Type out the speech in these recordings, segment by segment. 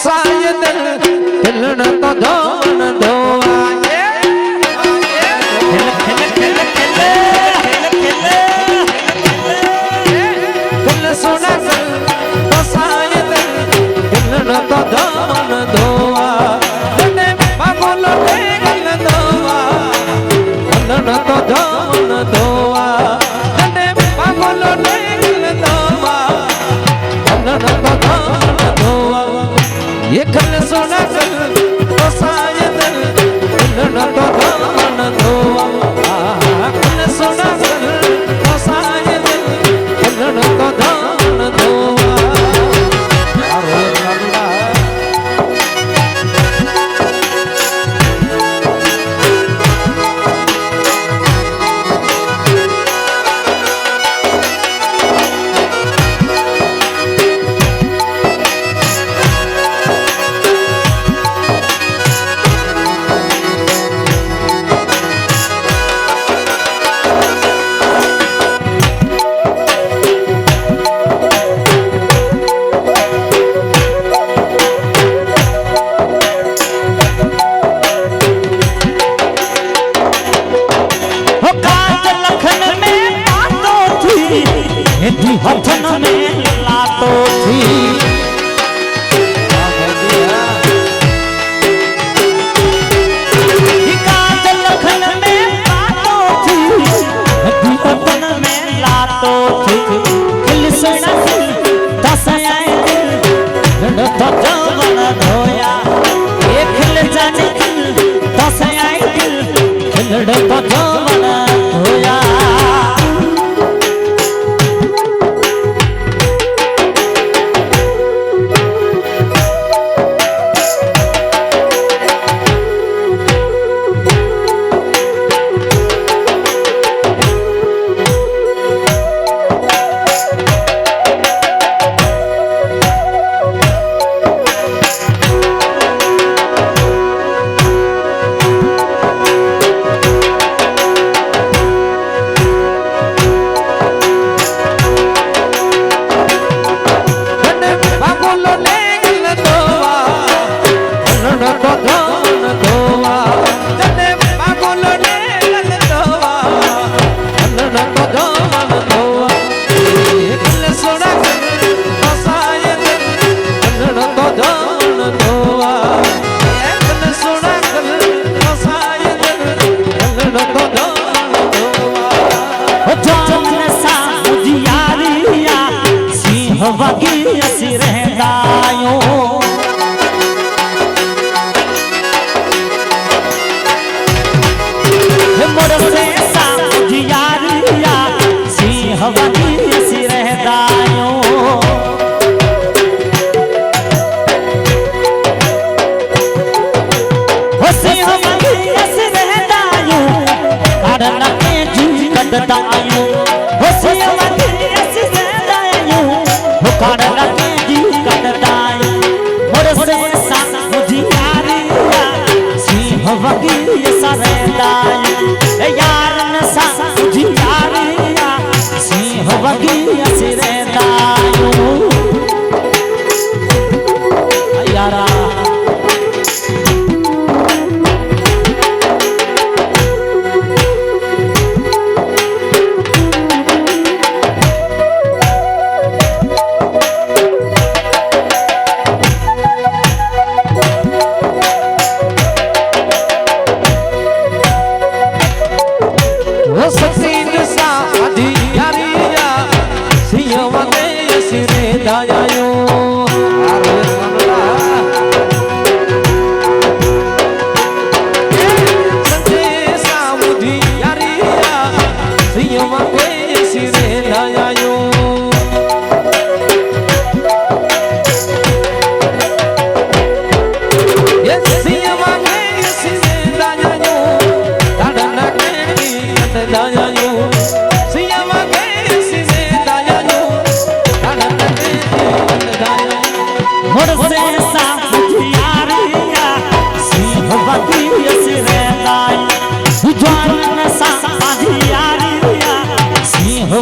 साये दिल खिलन तो धोन धोआ दिल सोना तो साये दिल खिलन तो धोन धोआ तने पागल गल धोआ खिलन तो धोन धोआ तने पागल गल धोआ खिलन तो धोन धोआ ये खल सोना कल तो साये दिल खिलन तो धोन धोआ खल सोना कल तो साये दिल खिलन तो धोन धोआ हथन में लातो थी काज लखन में लातो थी हथन में लातो थी दिल सोना दस आए दिल तो जवन धोया एक खिल जाने दिल दस आए दिल तो जवन धोया वगी असी रहदायो मोर से साजियारिया सिंह वगी असी रहदायो हो सिंह वगी असी रहदायो कारण के जी कददायो हो सिंह वगी असी रहदायो काड़ लगे जी कटदाई मोर से साजियारिया सिंह वगी सरेदाई यार न साजियारिया सिंह वगी सरेदाई यारा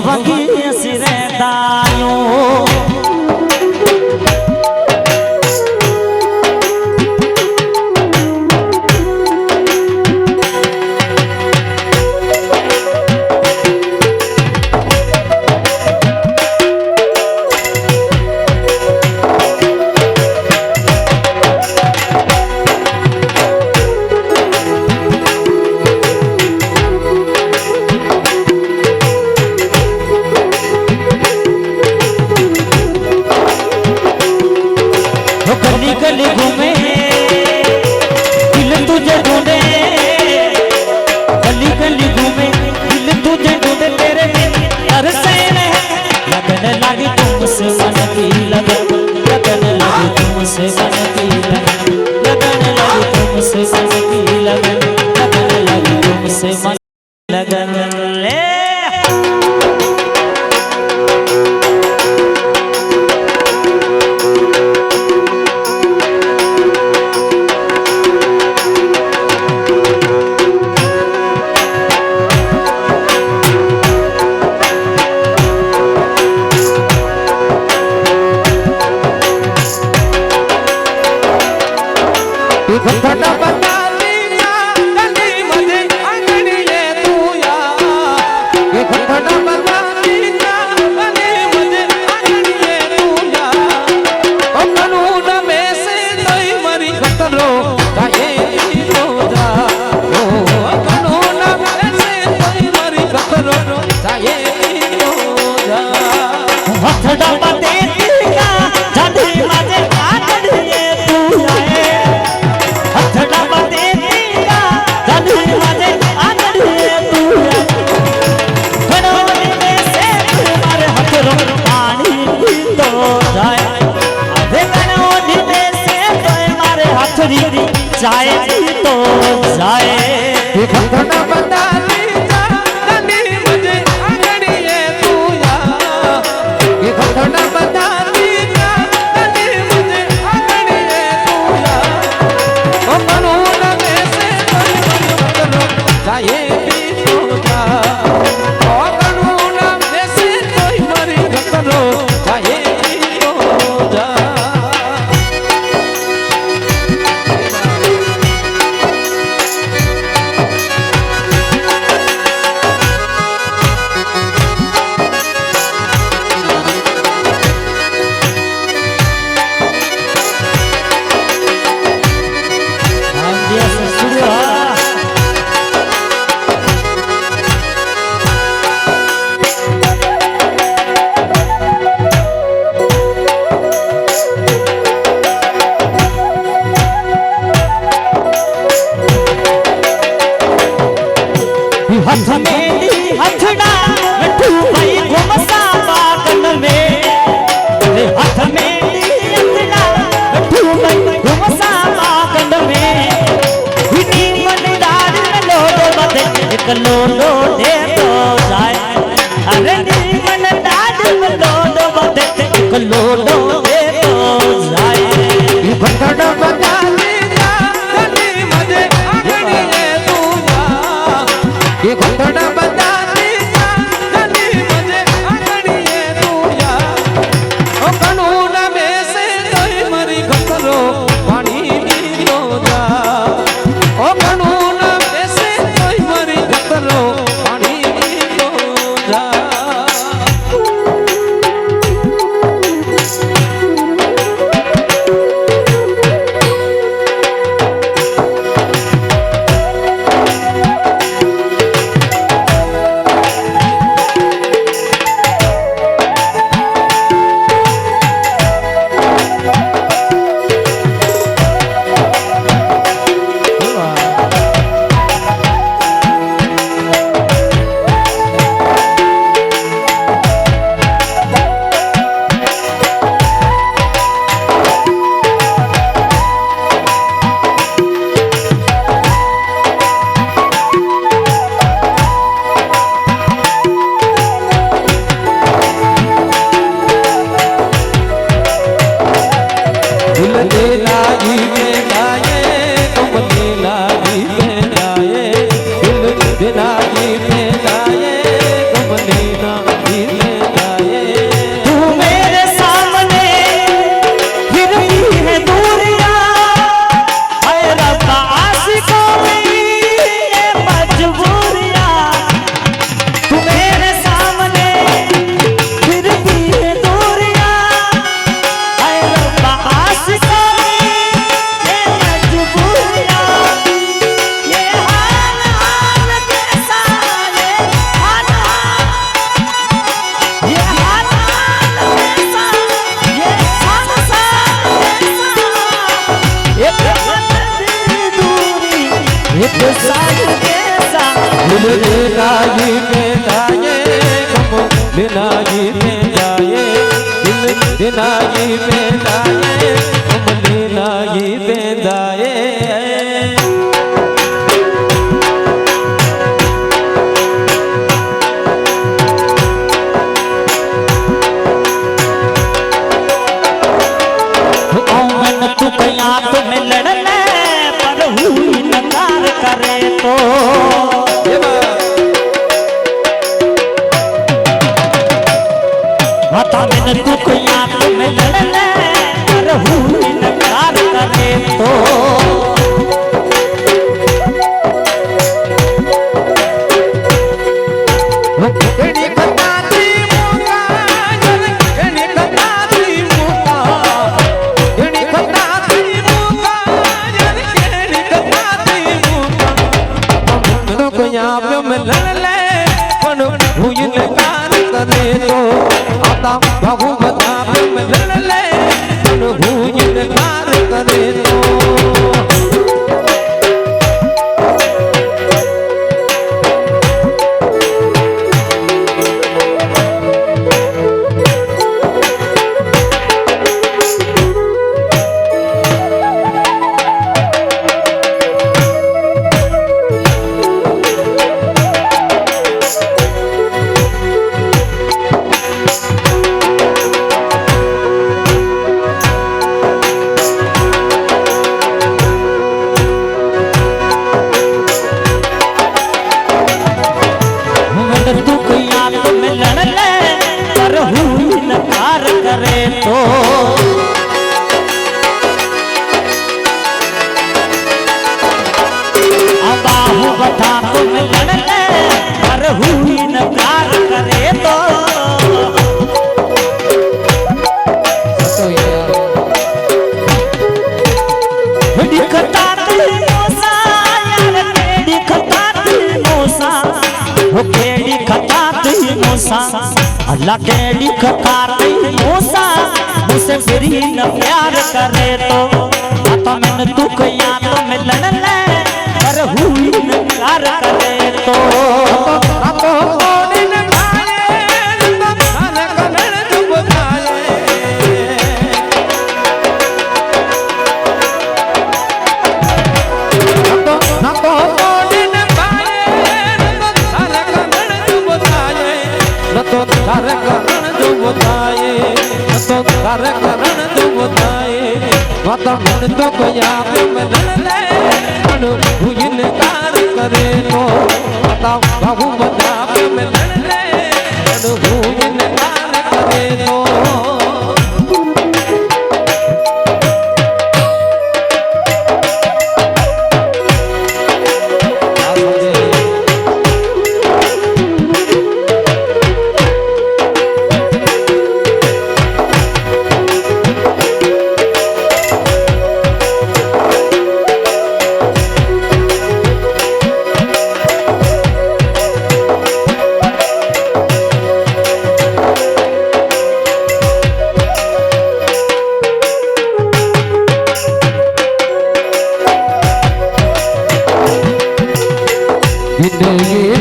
वगी सिरे दायो वो गली गली घूमे दिल तुझे ढूंढे, गली गली घूमे दिल तुझे ढूंढे, तेरे तरसे लगन लगी तुमसे मन की लगन, लगन लगी तुमसे मन की लगन, लगन लगी तुमसे मन की लगन, लगन लगी तुमसे मन लगन ले। जाए तो जाए घटना बता दी जा गली मुझे आंगड़िए तू या, ये घटना बता दी जा गली मुझे आंगड़िए तू या, ओ कानून में से कोई बदलो जाए भी तो जा, ओ कानून में से कोई मरी बदलो जाए भी तो जा। हथ में हथड़ा लट्टू भाई घुमसा बागन में, हथ में हथड़ा लट्टू भाई घुमसा बागन में, हिनी मन डाल में लोडो बदे एक लोडो दे तो जाए, अरे नी मन डाल में लोडो बदे एक लोडो दे तो जाए। घटना बता दी जा गली मुझे आंगड़िए तू या, ये घटना बता दी जा गली मुझे आंगड़िए तू या, ओ कानून में से कोई मरी घटरो पानी पियो जा, ओ कानून में से कोई मरी घटरो पानी पियो जा। दिल देना ही बेदाए लेना ही बेदाए दिल देना ही बेदाए लेना ही बेदाए तू कया तो में लड़ने पर हुई नकार करे तो बता मैंने तू कया तो में लड़ने पर हुई नकार करे तो बाबू बता मिलन ले हुई कार करे तो बता तुम लड़ने पर हुई नकार करे तो दिखता मोसा यार दिखता मोसा हो केड़ी खता मोसा अल्लाह केड़ी खता मोसा मुझसे फिर ही न प्यार करे तो आता मैंने तू कया तो मैं लड़ने पर हुई नकार करे तो तो कोया मिलन ले हुई कार करे तो बताओ बाबू बता मिलन ले हुई कार करे तो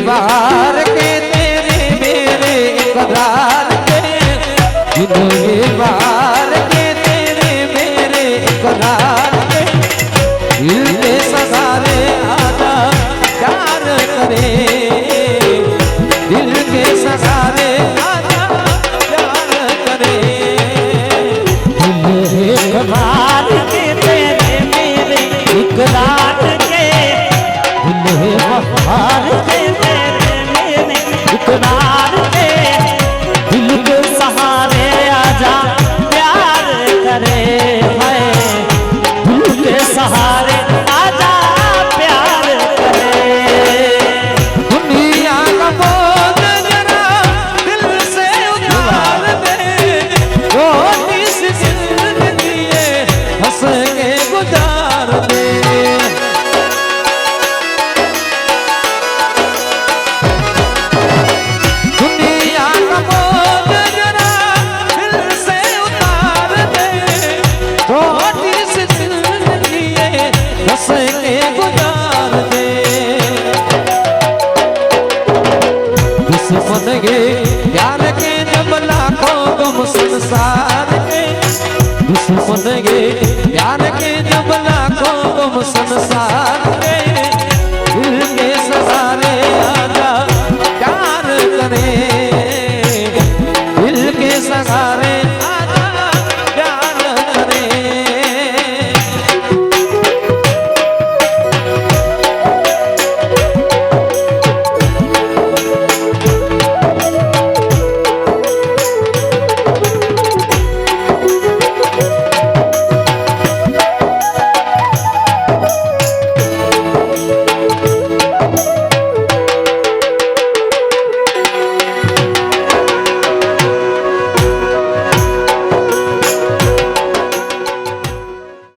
बार के तेरे मेरे करार के बार के तेरे मेरे करार के दिल के सहारे आजा प्यार करे दिल के सहारे आजा प्यार करे दिल बार के तेरे मेरे करार के बार के तेरे मेरे इकरार के दिल के सहारे आजा प्यार करे है दिल के सहारे आजा प्यार करे दुनिया का बोझ जरा दिल से उतार दे रोटी से जिंदगी सुनेंगे प्यार के जब लाखों तुम संसार